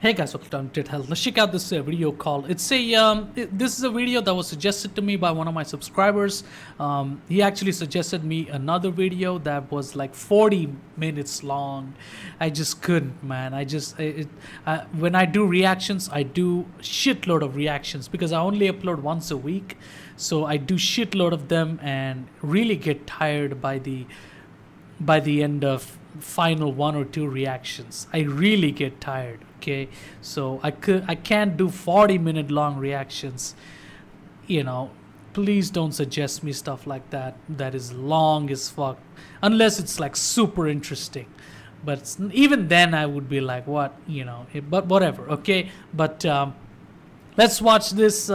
Hey guys, welcome to Health. Let's check out this video called. This is a video that was suggested to me by one of my subscribers. He actually suggested me another video that was like 40 minutes long. I just couldn't, man. When I do reactions, I do shitload of reactions because I only upload once a week. So I do shitload of them and really get tired by the end of final one or two reactions. I really get tired. Okay, so I can't do 40-minute long reactions. Please don't suggest me stuff like that is long as fuck, unless it's like super interesting. But even then I would be like, what, but whatever. Okay, but let's watch this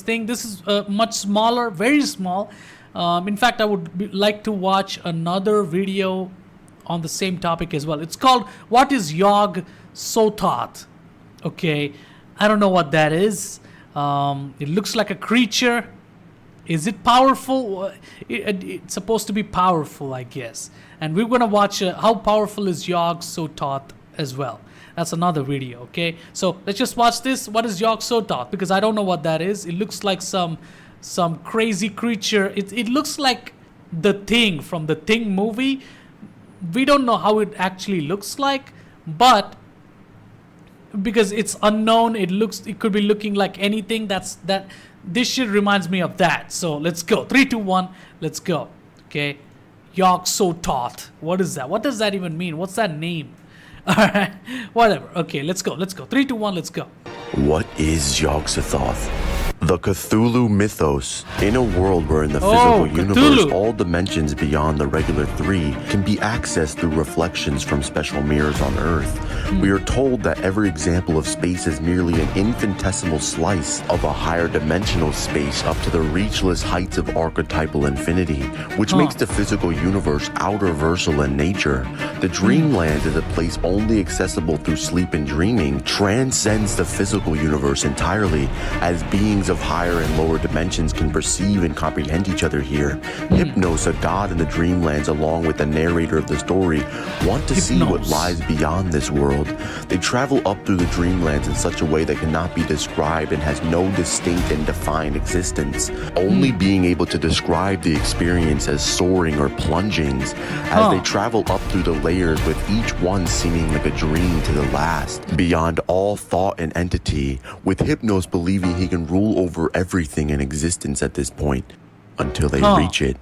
thing. This is much smaller, very small. In fact, I would like to watch another video on the same topic as well. It's called What is Yog Sothoth? Okay, I don't know what that is. It looks like a creature. Is it powerful? It's supposed to be powerful, I guess. And we're gonna watch how powerful is Yog Sothoth as well. That's another video. Okay, so let's just watch this. What is Yog Sothoth? Because I don't know what that is. It looks like some crazy creature. It looks like the Thing from the Thing movie. We don't know how it actually looks like, but because it's unknown, it could be looking like anything. This shit reminds me of that. So let's go. 3, 2, 1, let's go. Okay, Yog Sothoth. What is that? What does that even mean? What's that name? All right, whatever. Okay, let's go. 3, 2, 1, let's go. What is Yog Sothoth? The Cthulhu mythos. In a world where in the physical universe all dimensions beyond the regular 3 can be accessed through reflections from special mirrors on Earth, we are told that every example of space is merely an infinitesimal slice of a higher dimensional space up to the reachless heights of archetypal infinity, which makes the physical universe outer-versal in nature. The dreamland is a place only accessible through sleep and dreaming, transcends the physical universe entirely, as beings of higher and lower dimensions can perceive and comprehend each other here. Hypnos, a god in the dreamlands, along with the narrator of the story, want to see what lies beyond this world. They travel up through the dreamlands in such a way that cannot be described and has no distinct and defined existence, only being able to describe the experience as soaring or plunging, as they travel up through the layers, with each one seeming like a dream to the last, beyond all thought and entity, with Hypnos believing he can rule over everything in existence at this point, until they reach it.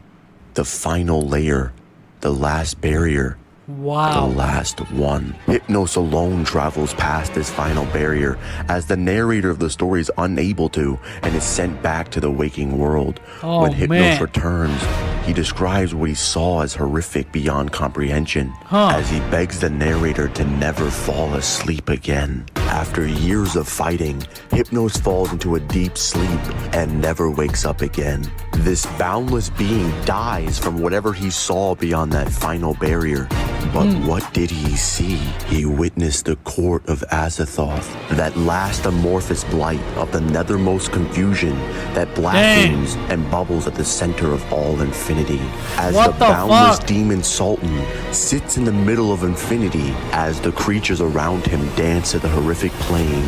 The final layer, the last barrier. Wow. The last one. Hypnos alone travels past this final barrier, as the narrator of the story is unable to, and is sent back to the waking world. When Hypnos returns, he describes what he saw as horrific beyond comprehension, as he begs the narrator to never fall asleep again. After years of fighting, Hypnos falls into a deep sleep and never wakes up again. This boundless being dies from whatever he saw beyond that final barrier. But what did he see? He witnessed the court of Sothoth, that last amorphous blight of the nethermost confusion that blasphemes and bubbles at the center of all infinity. As the boundless demon Sultan sits in the middle of infinity, as the creatures around him dance to the horrific playing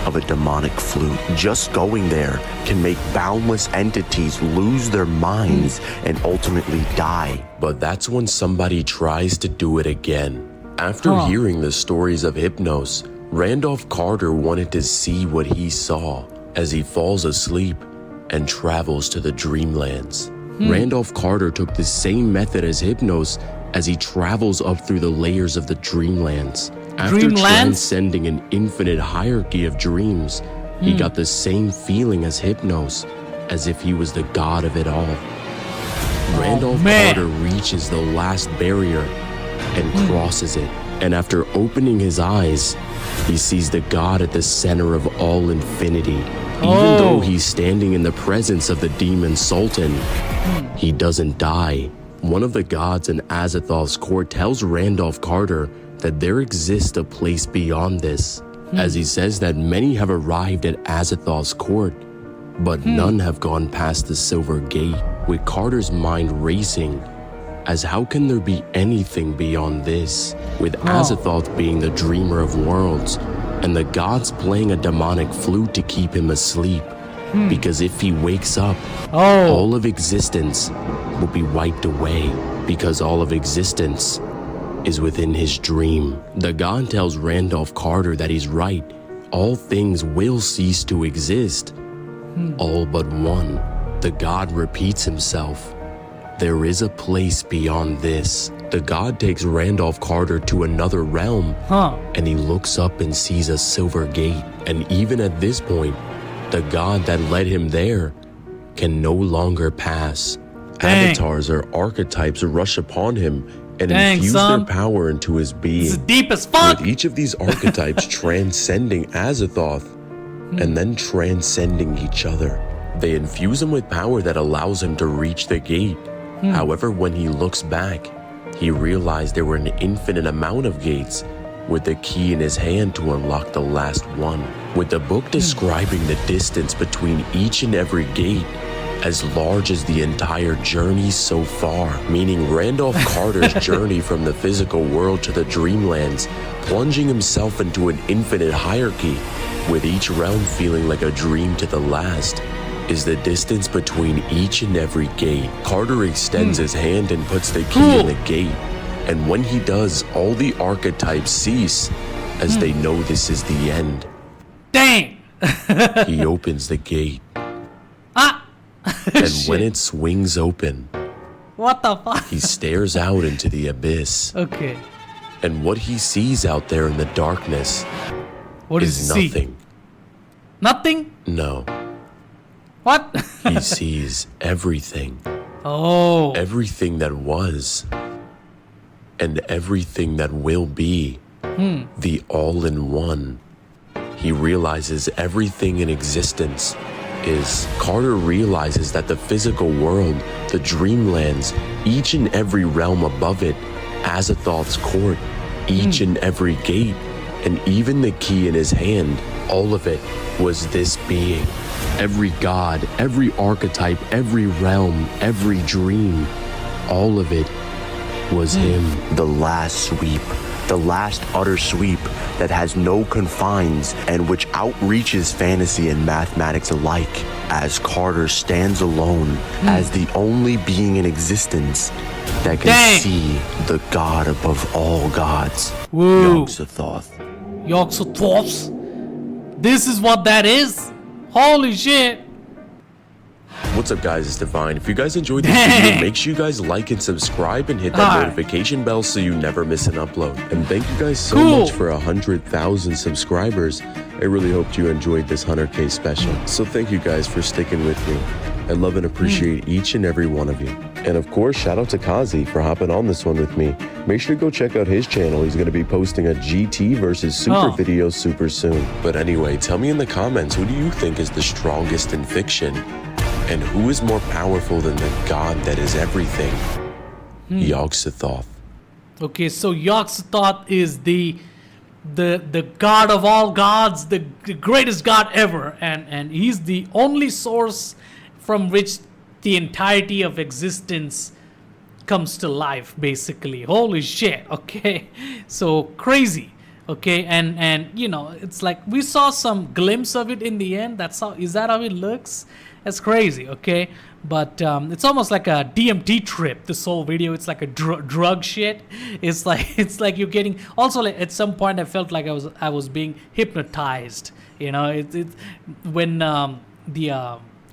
of a demonic flute. Just going there can make boundless entities lose their minds and ultimately die. But that's when somebody tries to do it again. After hearing the stories of Hypnos, Randolph Carter wanted to see what he saw as he falls asleep and travels to the dreamlands. Randolph Carter took the same method as Hypnos as he travels up through the layers of the dreamlands. After transcending an infinite hierarchy of dreams, he got the same feeling as Hypnos, as if he was the god of it all. Randolph Carter reaches the last barrier and crosses it, and after opening his eyes, he sees the god at the center of all infinity. Even though he's standing in the presence of the demon Sultan, he doesn't die. One of the gods in Sothoth's court tells Randolph Carter that there exists a place beyond this, as he says that many have arrived at Sothoth's court, but none have gone past the Silver Gate, with Carter's mind racing, as how can there be anything beyond this, with Sothoth being the dreamer of worlds, and the gods playing a demonic flute to keep him asleep. Because if he wakes up, all of existence will be wiped away, because all of existence is within his dream. The god tells Randolph Carter that he's right. All things will cease to exist. All but one. The god repeats himself. There is a place beyond this. The god takes Randolph Carter to another realm, and he looks up and sees a silver gate. And even at this point, the god that led him there can no longer pass. Avatars or archetypes rush upon him and infuse their power into his being. This is deep as fuck. With each of these archetypes transcending Azathoth and then transcending each other. They infuse him with power that allows him to reach the gate. However, when he looks back, he realized there were an infinite amount of gates, with the key in his hand to unlock the last one. With the book describing the distance between each and every gate as large as the entire journey so far, meaning Randolph Carter's journey from the physical world to the dreamlands, plunging himself into an infinite hierarchy, with each realm feeling like a dream to the last, is the distance between each and every gate. Carter extends his hand and puts the key in the gate, and when he does, all the archetypes cease, as they know this is the end. Dang! He opens the gate. And when it swings open, what the fuck? He stares out into the abyss. Okay. And what he sees out there in the darkness is nothing. Nothing? No. What? He sees everything. Oh. Everything that was. And everything that will be. The all-in-one. He realizes everything in existence is. Carter realizes that the physical world, the dreamlands, each and every realm above it, Azathoth's court, each and every gate, and even the key in his hand, all of it was this being. Every god, every archetype, every realm, every dream, all of it was him. The last sweep, the last utter sweep that has no confines and which outreaches fantasy and mathematics alike, as Carter stands alone as the only being in existence that can see the god above all gods. Yog-Sothoth. Yog-Sothoth? This is what that is? Holy shit. What's up, guys? It's Divine. If you guys enjoyed this video, make sure you guys like and subscribe and hit that notification bell so you never miss an upload. And thank you guys so much for 100,000 subscribers. I really hope you enjoyed this 100K special. So thank you guys for sticking with me. I love and appreciate each and every one of you. And of course, shout out to Kazi for hopping on this one with me. Make sure to go check out his channel. He's going to be posting a GT versus Super video super soon. But anyway, tell me in the comments, who do you think is the strongest in fiction? And who is more powerful than the god that is everything? Yog-Sothoth. Okay, so Yog-Sothoth is the god of all gods, the greatest god ever, and he's the only source from which the entirety of existence comes to life, basically. Holy shit. Okay, so crazy. Okay, and you know, it's like we saw some glimpse of it in the end. Is that how it looks? That's crazy. Okay, but it's almost like a DMT trip. This whole video, it's like a drug shit. It's like you're getting. Also, like, at some point, I felt like I was being hypnotized. You know, it's when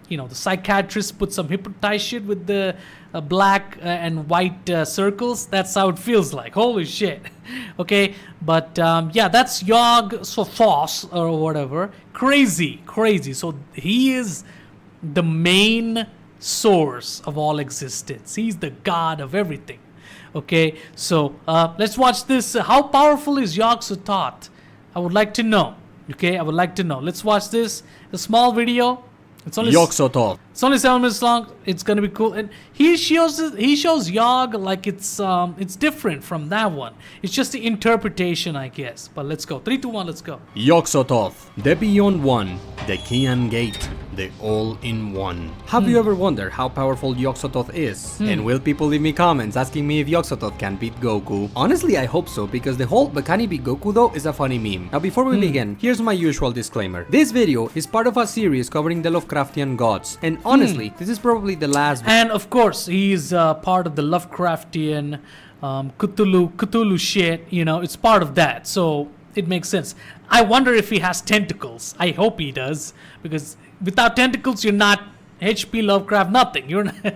you know, the psychiatrist put some hypnotized shit with the black and white circles. That's how it feels like. Holy shit. Okay, but yeah, that's Yog-Sothoth or whatever. Crazy. So he is the main source of all existence. He's the god of everything. Okay, so let's watch this. How powerful is Yog-Sothoth? I would like to know. Okay, I would like to know. Let's watch this. A small video. It's only Yog-Sothoth. It's only 7 minutes long. It's gonna be cool, and he shows Yog like it's different from that one. It's just the interpretation, I guess. But let's go. 3, 2, 1. Let's go. Yog-Sothoth, the Beyond One, the Key and Gate. the all-in-one. Have you ever wondered how powerful Yog-Sothoth is? And will people leave me comments asking me if Yog-Sothoth can beat Goku? Honestly, I hope so, because the whole "but can he beat Goku though" is a funny meme. Now before we begin, here's my usual disclaimer. This video is part of a series covering the Lovecraftian gods, and honestly, this is probably the last. And of course, he's part of the Lovecraftian Cthulhu shit, you know, it's part of that, so it makes sense. I wonder if he has tentacles. I hope he does, because without tentacles, you're not H.P. Lovecraft, nothing. You're not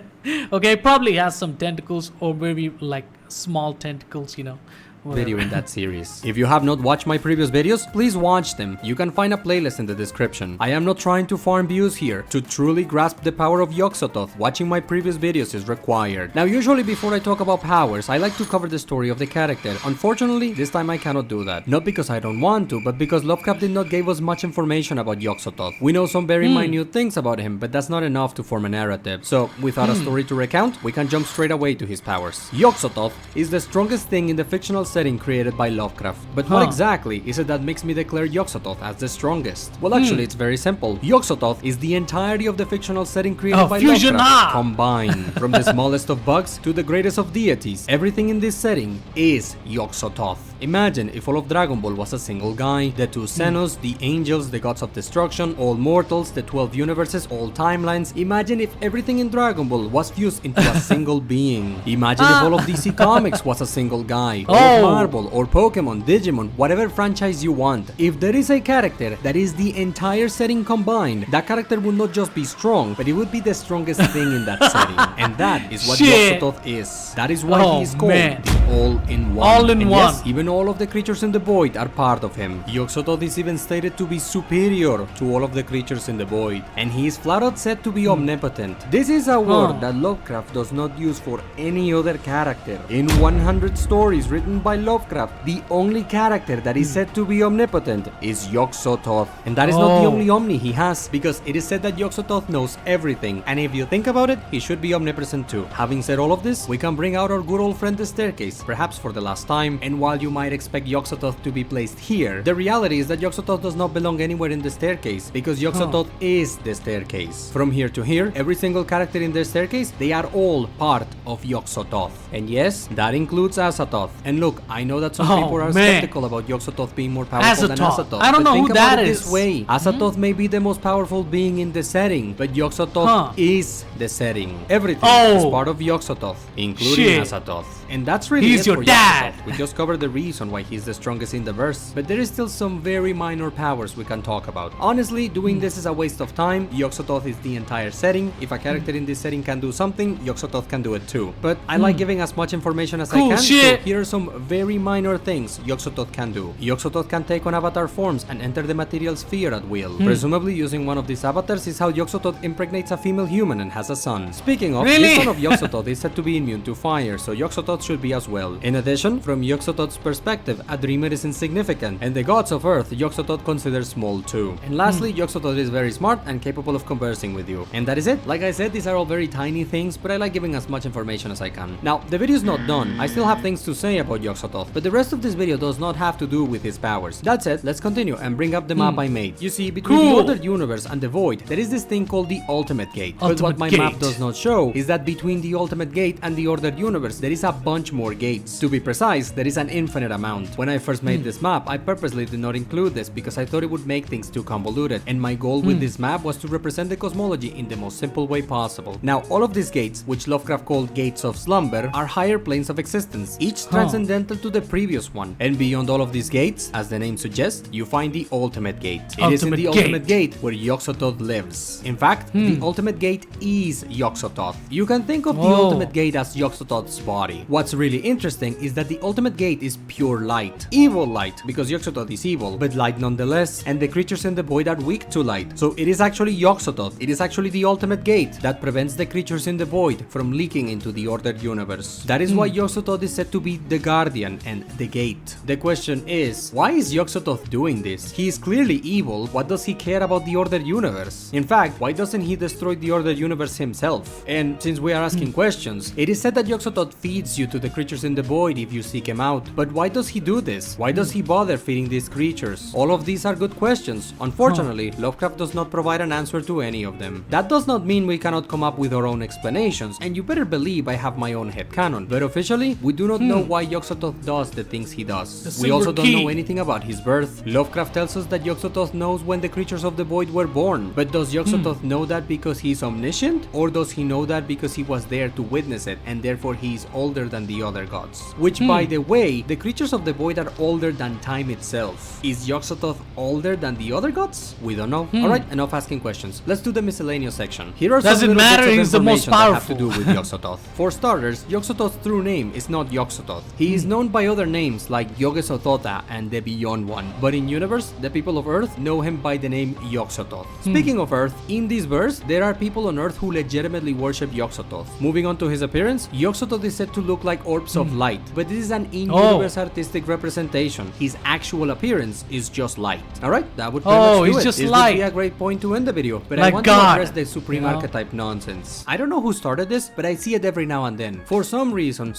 okay, probably has some tentacles, or maybe like small tentacles, you know. Video in that series. If you have not watched my previous videos, please watch them. You can find a playlist in the description. I am not trying to farm views here. To truly grasp the power of Yog-Sothoth, watching my previous videos is required. Now usually before I talk about powers, I like to cover the story of the character. Unfortunately, this time I cannot do that. Not because I don't want to, but because Lovecraft did not give us much information about Yog-Sothoth. We know some very minute things about him, but that's not enough to form a narrative. So without a story to recount, we can jump straight away to his powers. Yog-Sothoth is the strongest thing in the fictional setting created by Lovecraft. But what exactly is it that makes me declare Yog-Sothoth as the strongest? Well, actually, it's very simple. Yog-Sothoth is the entirety of the fictional setting created by Lovecraft combined. From the smallest of bugs to the greatest of deities, everything in this setting is Yog-Sothoth. Imagine if all of Dragon Ball was a single guy, the two Xenos, the angels, the gods of destruction, all mortals, the 12 universes, all timelines. Imagine if everything in Dragon Ball was fused into a single being. Imagine if all of DC Comics was a single guy, all of Marvel, or Pokemon, Digimon, whatever franchise you want. If there is a character that is the entire setting combined, that character would not just be strong, but it would be the strongest thing in that setting. And that is what Yog-Sothoth is. That is why he is called the All-in-One. All-in-One. Yes, even all of the creatures in the void are part of him. Yog-Sothoth is even stated to be superior to all of the creatures in the void, and he is flat out said to be omnipotent. This is a word that Lovecraft does not use for any other character. In 100 stories written by Lovecraft, the only character that is said to be omnipotent is Yog-Sothoth. And that is not the only Omni he has, because it is said that Yog-Sothoth knows everything, and if you think about it, he should be omnipresent too. Having said all of this, we can bring out our good old friend the staircase, perhaps for the last time, and while you might expect Yog-Sothoth to be placed here, the reality is that Yog-Sothoth does not belong anywhere in the staircase, because Yog-Sothoth is the staircase. From here to here, every single character in the staircase, they are all part of Yog-Sothoth. And yes, that includes Azathoth. And look, I know that some people are skeptical about Yog-Sothoth being more powerful than Azathoth. I don't know who that is. This way, Azathoth may be the most powerful being in the setting, but Yog-Sothoth is the setting. Everything is part of Yog-Sothoth, including Azathoth. And that's really He's your dad. We just covered the reason why he's the strongest in the verse, but there is still some very minor powers we can talk about. Honestly, doing this is a waste of time. Yog-Sothoth is the entire setting. If a character in this setting can do something, Yog-Sothoth can do it too. But I like giving as much information as I can, so here are some very minor things Yog-Sothoth can do. Yog-Sothoth can take on avatar forms and enter the material sphere at will. Presumably using one of these avatars is how Yog-Sothoth impregnates a female human and has a son. Speaking of, the son of Yog-Sothoth is said to be immune to fire, so Yog-Sothoth should be as well. In addition, from Yog-Sothoth's perspective, a dreamer is insignificant, and the gods of Earth Yog-Sothoth considers small too. And lastly, Yog-Sothoth is very smart and capable of conversing with you. And that is it. Like I said, these are all very tiny things, but I like giving as much information as I can. Now, the video is not done. I still have things to say about Yog-Sothoth, but the rest of this video does not have to do with his powers. That said, let's continue and bring up the map I made. You see, between the Ordered Universe and the Void, there is this thing called the Ultimate Gate. But what my map does not show is that between the Ultimate Gate and the Ordered Universe, there is a bunch more gates. To be precise, there is an infinite amount. When I first made this map, I purposely did not include this because I thought it would make things too convoluted, and my goal with this map was to represent the cosmology in the most simple way possible. Now, all of these gates, which Lovecraft called Gates of Slumber, are higher planes of existence, each transcendental to the previous one. And beyond all of these gates, as the name suggests, you find the Ultimate Gate. It is in the Ultimate Gate where Yog-Sothoth lives. In fact, the Ultimate Gate is Yog-Sothoth. You can think of the Ultimate Gate as Yog-Sothoth's body. What's really interesting is that the Ultimate Gate is pure light. Evil light, because Yog-Sothoth is evil, but light nonetheless, and the creatures in the void are weak to light. So it is actually Yog-Sothoth. It is actually the Ultimate Gate that prevents the creatures in the void from leaking into the Ordered Universe. That is why Yog-Sothoth is said to be the Guardian and the Gate. The question is, why is Yog-Sothoth doing this? He is clearly evil. What does he care about the Ordered Universe? In fact, why doesn't he destroy the Ordered Universe himself? And since we are asking questions, it is said that Yog-Sothoth feeds you to the creatures creatures in the void if you seek him out. But why does he do this? Why does he bother feeding these creatures? All of these are good questions. Unfortunately, Lovecraft does not provide an answer to any of them. That does not mean we cannot come up with our own explanations, and you better believe I have my own headcanon. But officially, we do not know why Yog-Sothoth does the things he does. We also don't know anything about his birth. Lovecraft tells us that Yog-Sothoth knows when the creatures of the void were born. But does Yog-Sothoth know that because he's omniscient? Or does he know that because he was there to witness it, and therefore he is older than the other gods? Which, by the way, the creatures of the void are older than time itself. Is Yog-Sothoth older than the other gods? We don't know. Alright, enough asking questions. Let's do the miscellaneous section. Here are some little bits of information that have to do with Yog-Sothoth. For starters, Yog-Sothoth's true name is not Yog-Sothoth. He is known by other names like Yog-Sothoth and the Beyond One. But in universe, the people of Earth know him by the name Yog-Sothoth. Speaking of Earth, in this verse, there are people on Earth who legitimately worship Yog-Sothoth. Moving on to his appearance, Yog-Sothoth is said to look like orbs of light, but this is an in-universe artistic representation. His actual appearance is just light. Alright, that would pretty much do it. This would be a great point to end the video, but I want to address the Supreme Archetype nonsense. I don't know who started this, but I see it every now and then. For some reason,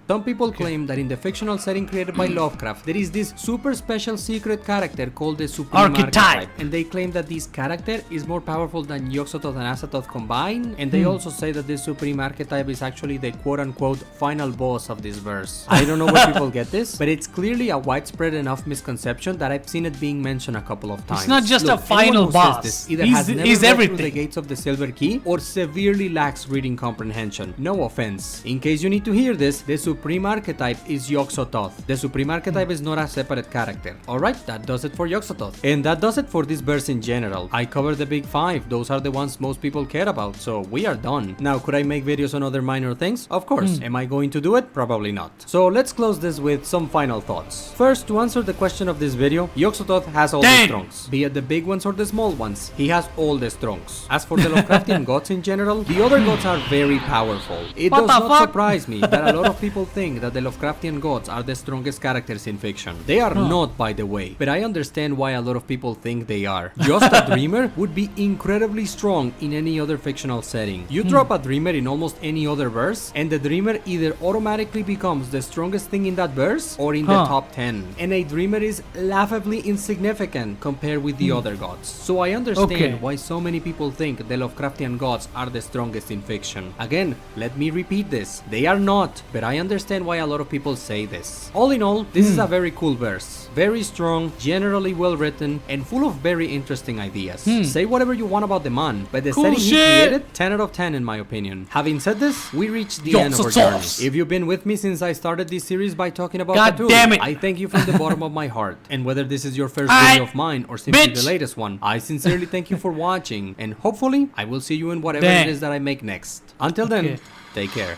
some people claim that in the fictional setting created by Lovecraft, there is this super special secret character called the Supreme Archetype. And they claim that this character is more powerful than Yog-Sothoth and Azathoth combined. And they also say that this Supreme Archetype is actually the quote-unquote final boss of this verse. I don't know where people get this, but it's clearly a widespread enough misconception that I've seen it being mentioned a couple of times. It's not just a final boss. This either has never read through the gates of the Silver Key or severely lacks reading comprehension. No offense. In case you need to hear this, the Supreme Archetype is Yog-Sothoth. The Supreme Archetype is not a separate character. Alright, that does it for Yog-Sothoth. And that does it for this verse in general. I covered the big five. Those are the ones most people care about, so we are done. Now, could I make videos on other minor things? Of course. Am I going to do it? Probably not. So let's close this with some final thoughts. First, to answer the question of this video, Yog-Sothoth has all the strongths. Be it the big ones or the small ones, he has all the strengths. As for the Lovecraftian gods in general, the other gods are very powerful. It does not surprise me that a lot of people think that the Lovecraftian gods are the strongest characters in fiction. They are not, by the way, but I understand why a lot of people think they are. Just a dreamer would be incredibly strong in any other fictional setting. You drop a dreamer in almost any other verse, and the dreamer either automatically becomes the strongest thing in that verse or in the top 10. And a dreamer is laughably insignificant compared with the other gods. So I understand why so many people think the Lovecraftian gods are the strongest in fiction. Again, let me repeat this. They are not, but I understand why a lot of people say this. All in all, this is a very cool verse. Very strong, generally well written, and full of very interesting ideas. Say whatever you want about the man, but the setting he created, 10 out of 10 in my opinion. Having said this, we reached the end of our journey. If you've been with me since I started this series by talking about Cthulhu, I thank you from the bottom of my heart. And whether this is your first video of mine or simply the latest one, I sincerely thank you for watching, and hopefully I will see you in whatever it is that I make next. Until then, take care.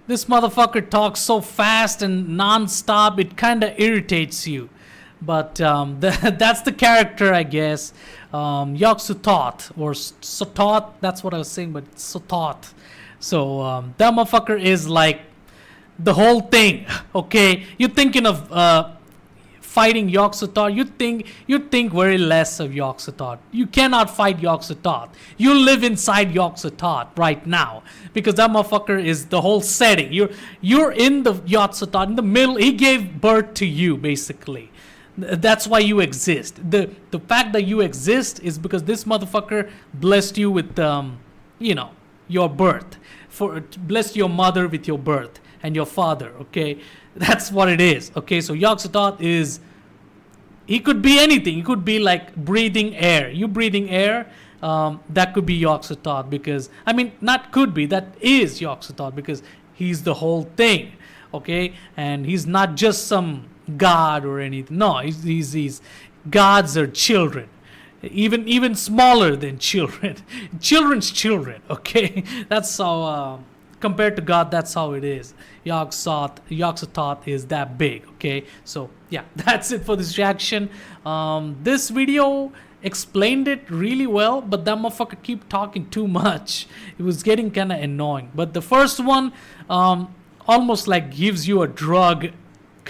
This motherfucker talks so fast and non-stop, it kind of irritates you. But that's the character, I guess. Yog-Sothoth, or Sothoth, that's what I was saying, but it's Sothoth. So that motherfucker is like the whole thing, okay? You're thinking of fighting Yog-Sothoth, you think very less of Yog-Sothoth. You cannot fight Yog-Sothoth. You live inside Yog-Sothoth right now, because that motherfucker is the whole setting. You're in the Yog-Sothoth, in the middle. He gave birth to you, basically. That's why you exist. The fact that you exist is because this motherfucker blessed you with your birth. Blessed your mother with your birth and your father, okay? That's what it is, okay? So Yog-Sothoth he could be anything. He could be like breathing air. You breathing air, that could be Yog-Sothoth, because, I mean, not could be, that is Yog-Sothoth, because he's the whole thing, okay? And he's not just some god or anything. No, he's gods are children. Even smaller than children. Children's children, okay? That's how, compared to God, that's how it is. Yog-Sothoth is that big, okay? So, yeah, that's it for this reaction. This video explained it really well, but that motherfucker keep talking too much. It was getting kind of annoying. But the first one almost like gives you a drug.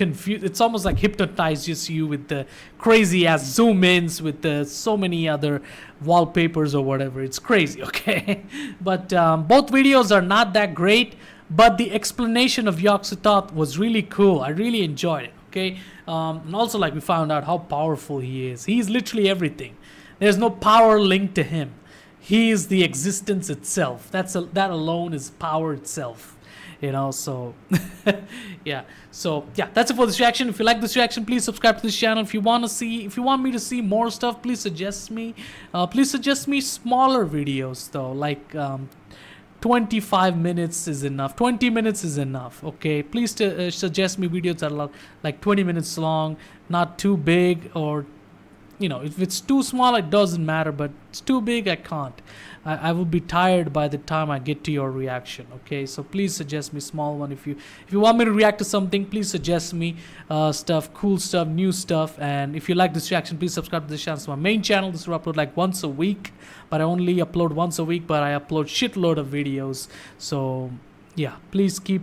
It's almost like hypnotizes you with the crazy ass zoom ins with so many other wallpapers or whatever. It's crazy, okay? But both videos are not that great. but the explanation of Yog-Sothoth was really cool. I really enjoyed it. Okay, and also like we found out how powerful he is. He's literally everything. There's no power linked to him. He is the existence itself. That alone is power itself. So yeah. So yeah, that's it for this reaction. If you like this reaction, please subscribe to this channel. If you want me to see more stuff, please suggest me. Please suggest me smaller videos though, like 25 minutes is enough, 20 minutes is enough. Okay, please suggest me videos that are like 20 minutes long, not too big, or if it's too small it doesn't matter, but it's too big I can't. I will be tired by the time I get to your reaction. Okay, so please suggest me small one. If you want me to react to something, please suggest me stuff, cool stuff, new stuff. And if you like this reaction, please subscribe to this channel. It's my main channel. This will upload like once a week, but I only upload once a week, but I upload shitload of videos. So yeah, please keep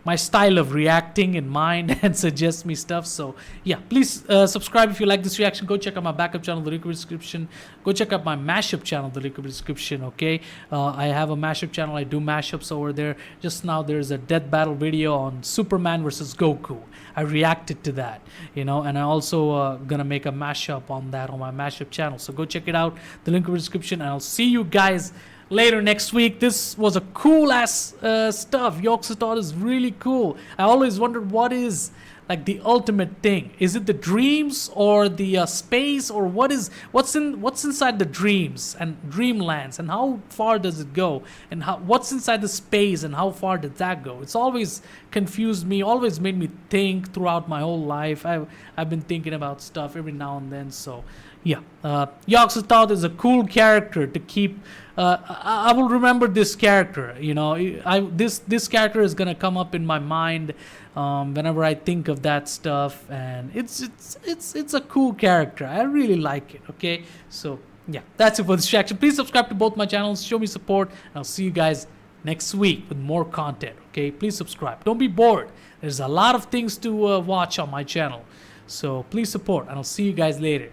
my style of reacting in mind and suggest me stuff. So yeah, please subscribe if you like this reaction. Go check out my backup channel, the link in the description. Go check out my mashup channel, the link in the description. Okay, I have a mashup channel. I do mashups over there. Just now there's a death battle video on Superman versus Goku. I reacted to that, and I also gonna make a mashup on that on my mashup channel. So go check it out, the link in the description, and I'll see you guys later next week. This was a cool ass stuff. Yog-Sothoth is really cool. I always wondered what is like the ultimate thing. Is it the dreams or the space, or what's inside the dreams and dreamlands, and how far does it go, and what's inside the space and how far did that go? It's always confused me, always made me think throughout my whole life. I've been thinking about stuff every now and then. So yeah, Yog-Sothoth is a cool character to keep. I will remember this character. This character is gonna come up in my mind whenever I think of that stuff, and it's a cool character. I really like it. Okay, so yeah, that's it for this reaction. Please subscribe to both my channels. Show me support, and I'll see you guys next week with more content. Okay, please subscribe. Don't be bored. There's a lot of things to watch on my channel, so please support, and I'll see you guys later.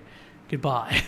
Goodbye.